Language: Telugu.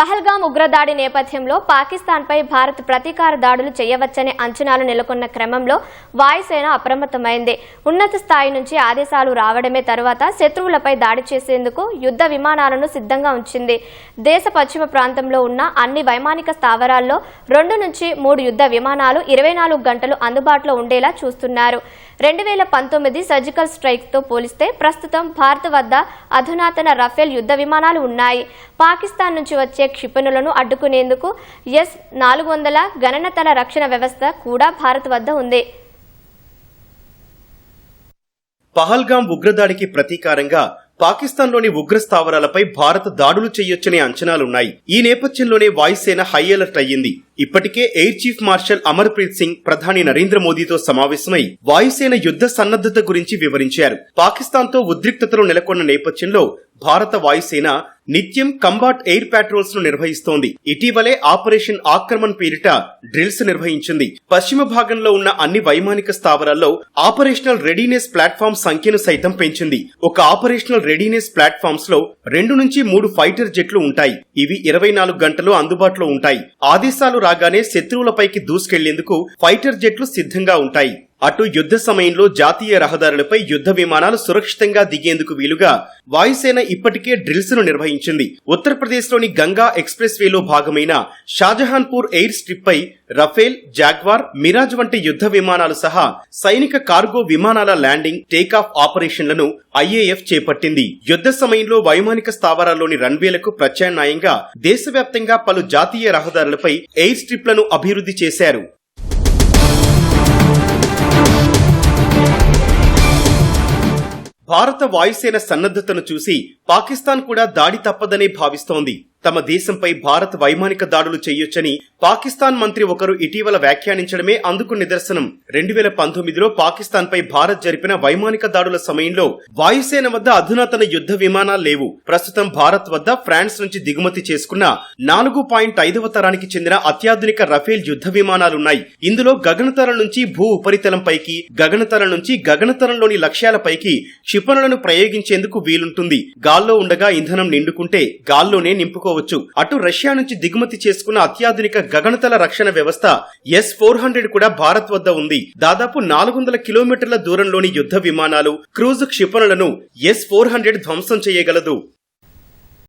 పహల్గామ్ ఉగ్రదాడి నేపథ్యంలో పాకిస్తాన్పై భారత్ ప్రతీకార దాడులు చేయవచ్చనే అంచనాలు నెలకొన్న క్రమంలో వాయుసేన అప్రమత్తమైంది. ఉన్నత స్థాయి నుంచి ఆదేశాలు రావడమే తరువాత శత్రువులపై దాడి చేసేందుకు యుద్ధ విమానాలను సిద్ధంగా ఉంచింది. దేశ పశ్చిమ ప్రాంతంలో ఉన్న అన్ని వైమానిక స్థావరాల్లో 2 నుంచి 3 యుద్ధ విమానాలు 24 గంటలు అందుబాటులో ఉండేలా చూస్తున్నారు. 2019 సర్జికల్ స్ట్రైక్ తో పోలిస్తే ప్రస్తుతం భారత్ వద్ద అధునాతన రఫేల్ యుద్ధ విమానాలు ఉన్నాయి. పాకిస్తాన్ నుంచి వచ్చే క్షిపణులను అడ్డుకునేందుకు S-400 గగనతల రక్షణ వ్యవస్థ కూడా భారత్ వద్ద ఉంది. పహల్గామ్ ఉగ్రదాడికి ప్రతీకారంగా పాకిస్తాన్లోని ఉగ్ర స్థావరాలపై భారత్ దాడులు చేయొచ్చనే అంచనాలున్నాయి. ఈ నేపథ్యంలోనే వాయుసేన హై అలర్ట్ అయ్యింది. ఇప్పటికే air chief marshal Amarpreet Singh ప్రధాని నరేంద్ర మోదీతో సమావేశమై వాయుసేన యుద్ధ సన్నద్ధత గురించి వివరించారు. పాకిస్తాన్తో ఉద్రిక్తతలు నెలకొన్న నేపథ్యంలో భారత వాయుసేన నిత్యం కంబాట్ ఎయిర్ పాట్రోల్స్ ను నిర్వహిస్తోంది. ఇటీవలే ఆపరేషన్ ఆక్రమణ్ పేరిట డ్రిల్స్ నిర్వహించింది. పశ్చిమ భాగంలో ఉన్న అన్ని వైమానిక స్థావరాల్లో ఆపరేషనల్ రెడీనెస్ ప్లాట్ఫామ్ సంఖ్యను సైతం పెంచింది. ఒక ఆపరేషనల్ రెడీనెస్ ప్లాట్ఫామ్స్ లో 2 నుంచి 3 ఫైటర్ జెట్లు ఉంటాయి. ఇవి 24 గంటలు అందుబాటులో ఉంటాయి. ఆదేశాలు రాగానే శత్రువులపైకి దూసుకెళ్లేందుకు ఫైటర్ జెట్లు సిద్ధంగా ఉంటాయి. అటు యుద్ధ సమయంలో జాతీయ రహదారులపై యుద్ధ విమానాలు సురక్షితంగా దిగేందుకు వీలుగా వాయుసేన ఇప్పటికే డ్రిల్స్ ను నిర్వహించింది. ఉత్తరప్రదేశ్లోని గంగా ఎక్స్ప్రెస్ వేలో భాగమైన షాజహాన్పూర్ ఎయిర్ స్ట్రిప్ పై రఫేల్, జాగ్వార్, మిరాజ్ వంటి యుద్ధ విమానాలు సహా సైనిక కార్గో విమానాల ల్యాండింగ్, టేకాఫ్ ఆపరేషన్లను IAF చేపట్టింది. యుద్ధ సమయంలో వైమానిక స్థావరాల్లోని రన్వేలకు ప్రత్యామ్నాయంగా దేశవ్యాప్తంగా పలు జాతీయ రహదారులపై ఎయిర్ స్ట్రిప్లను అభివృద్ధి చేశారు. భారత వాయుసేన సన్నద్ధతను చూసి పాకిస్తాన్ కూడా దాడి తప్పదనే భావిస్తోంది. తమ దేశంపై భారత్ వైమానిక దాడులు చేయొచ్చని పాకిస్తాన్ మంత్రి ఒకరు ఇటీవల వ్యాఖ్యానించడమే అందుకు నిదర్శనం. 2019లో పాకిస్తాన్ పై భారత్ జరిపిన వైమానిక దాడుల సమయంలో వాయుసేన వద్ద అధునాతన యుద్ధ విమానాలు లేవు. ప్రస్తుతం భారత్ వద్ద ఫ్రాన్స్ నుంచి దిగుమతి చేసుకున్న 4.5వ తరానికి చెందిన అత్యాధునిక రఫేల్ యుద్ధ విమానాలున్నాయి. ఇందులో గగనతలం నుంచి భూ ఉపరితలంపైకి, గగనతలం నుంచి గగనతలంలోని లక్ష్యాలపైకి క్షిపణులను ప్రయోగించేందుకు వీలుంటుంది. గాల్లో ఉండగా ఇంధనం నిండుకుంటే గాల్లోనే నింపుకోవచ్చు. అటు రష్యా నుంచి దిగుమతి చేసుకున్న అత్యాధునిక గగనతల రక్షణ వ్యవస్థ S-400 కూడా భారత్ వద్ద ఉంది. దాదాపు 400 కిలోమీటర్ల దూరంలోని యుద్ధ విమానాలు, క్రూజ్ క్షిపణులను S-400 ధ్వంసం చేయగలదు.